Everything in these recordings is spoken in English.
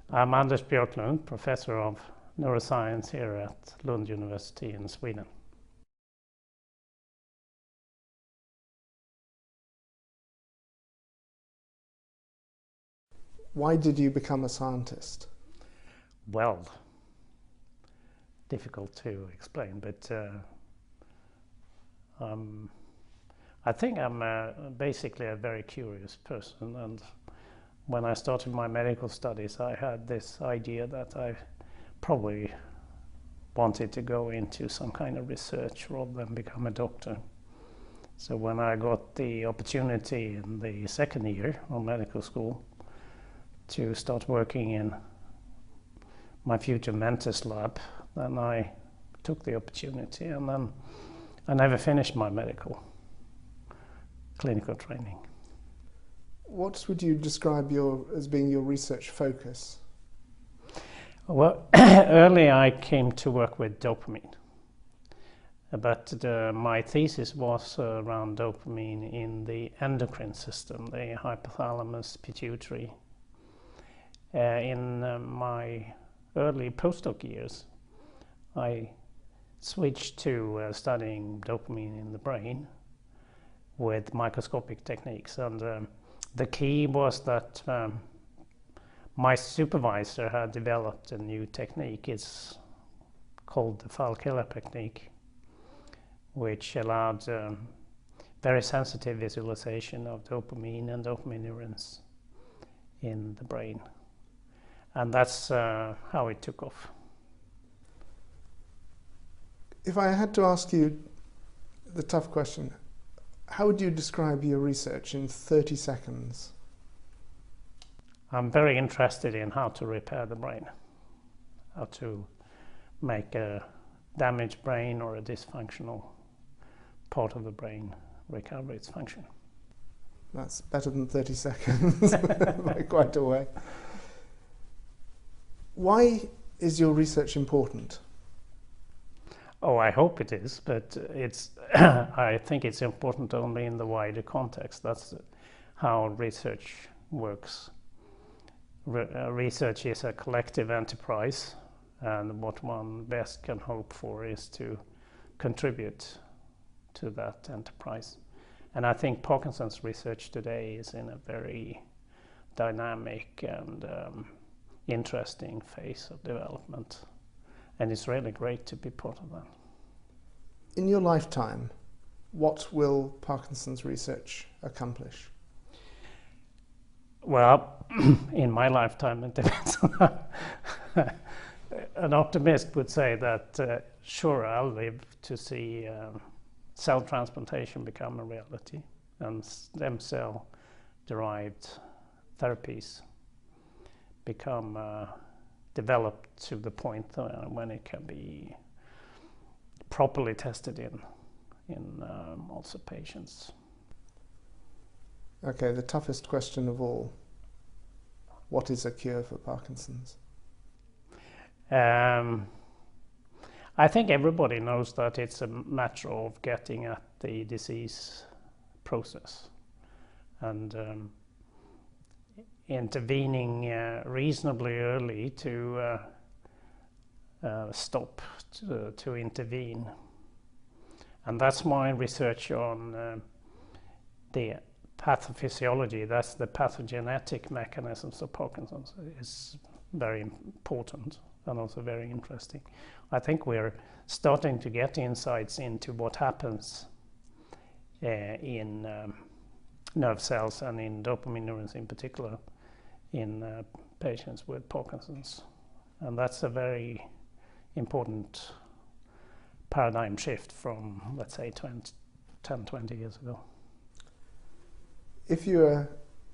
I'm Anders Björklund, Professor of Neuroscience here at Lund University in Sweden. Why did you become a scientist? Well, difficult to explain, but I think I'm basically a very curious person, and when I started my medical studies I had this idea that I probably wanted to go into some kind of research rather than become a doctor. So when I got the opportunity in the second year of medical school to start working in my future mentor's lab, then I took the opportunity, and then I never finished my clinical training. What would you describe as being your research focus? Well, early I came to work with dopamine, but my thesis was around dopamine in the endocrine system, the hypothalamus pituitary. In my early postdoc years, I switched to studying dopamine in the brain with microscopic techniques, and the key was that my supervisor had developed a new technique. It's called the Fall killer technique, which allowed very sensitive visualization of dopamine and dopamine neurons in the brain. And that's how it took off. If I had to ask you the tough question, how would you describe your research in 30 seconds? I'm very interested in how to repair the brain, how to make a damaged brain or a dysfunctional part of the brain recover its function. That's better than 30 seconds, by quite a way. Why is your research important? Oh, I hope it is, but it's I think it's important only in the wider context. That's how research works. Research is a collective enterprise, and what one best can hope for is to contribute to that enterprise. And I think Parkinson's research today is in a very dynamic and interesting phase of development, and it's really great to be part of that. In your lifetime, what will Parkinson's research accomplish? Well, in my lifetime it depends on an optimist would say that sure, I'll live to see cell transplantation become a reality and stem cell derived therapies become developed to the point when it can be properly tested in also patients. Okay, the toughest question of all. What is a cure for Parkinson's? I think everybody knows that it's a matter of getting at the disease process and intervening reasonably early to stop to intervene. And that's my research on the pathophysiology, that's the pathogenetic mechanisms of Parkinson's, is very important and also very interesting. I think we're starting to get insights into what happens in nerve cells and in dopamine neurons in particular in patients with Parkinson's. And that's a very important paradigm shift from, let's say, 10, 20 years ago. If you were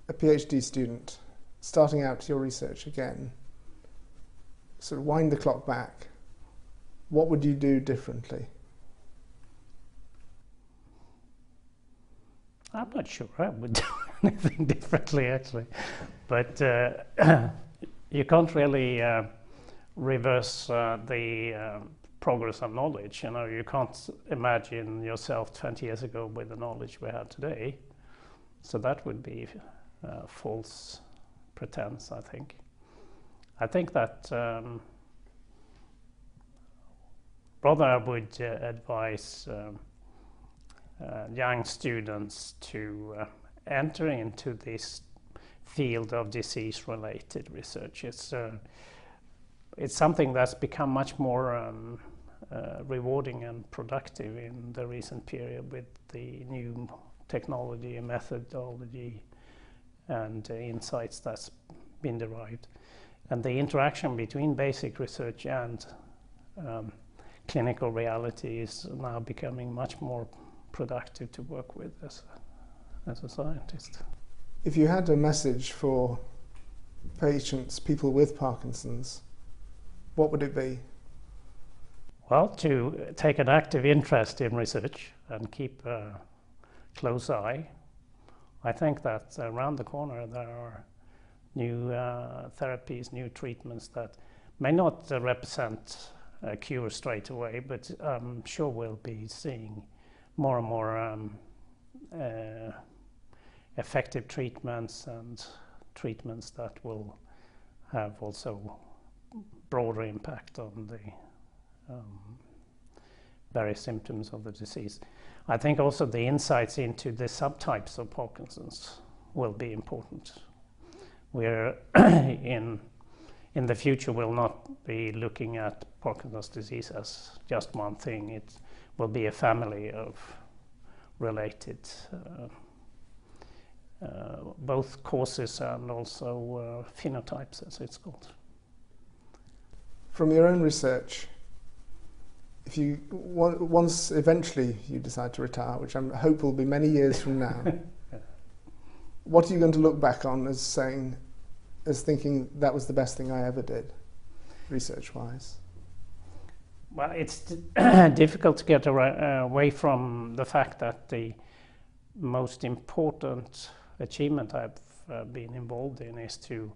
a PhD student starting out your research again, sort of wind the clock back, what would you do differently? I'm not sure I would do anything differently, actually. But you can't really reverse the progress of knowledge. You know, you can't imagine yourself 20 years ago with the knowledge we have today. So that would be false pretense, I think. I think that rather I would advise young students to enter into this field of disease-related research. It's something that's become much more rewarding and productive in the recent period with the new technology and methodology and insights that's been derived. And the interaction between basic research and clinical reality is now becoming much more productive to work with as a scientist. If you had a message for patients, people with Parkinson's, what would it be? Well, to take an active interest in research and keep a close eye. I think that around the corner there are new therapies, new treatments that may not represent a cure straight away, but I'm sure we'll be seeing more and more effective treatments and treatments that will have also broader impact on the various symptoms of the disease. I think also the insights into the subtypes of Parkinson's will be important. We're in the future will not be looking at Parkinson's disease as just one thing. It will be a family of related both causes and also phenotypes, as it's called. From your own research, if you once eventually you decide to retire, which I hope will be many years from now, yeah. What are you going to look back on as saying, as thinking that was the best thing I ever did, research-wise? Well, it's difficult to get away from the fact that the most important achievement I've been involved in is to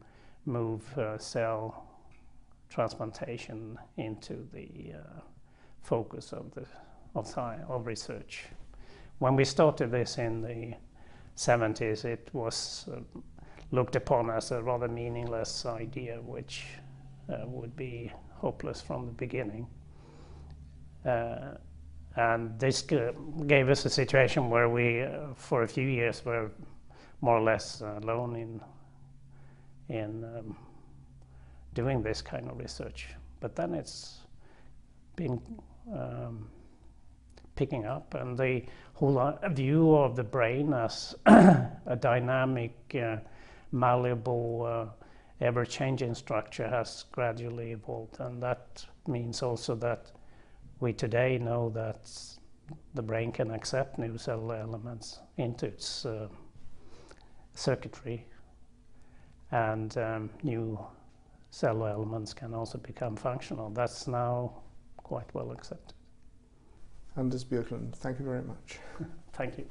move cell transplantation into the focus of research. When we started this in the 70s, it was looked upon as a rather meaningless idea, which would be hopeless from the beginning. And this gave us a situation where we, for a few years, were more or less alone in doing this kind of research. But then it's been picking up, and the whole view of the brain as a dynamic, malleable, ever-changing structure has gradually evolved, and that means also that we today know that the brain can accept new cell elements into its circuitry, and new cell elements can also become functional. That's now quite well accepted. Anders Björklund, thank you very much. Thank you.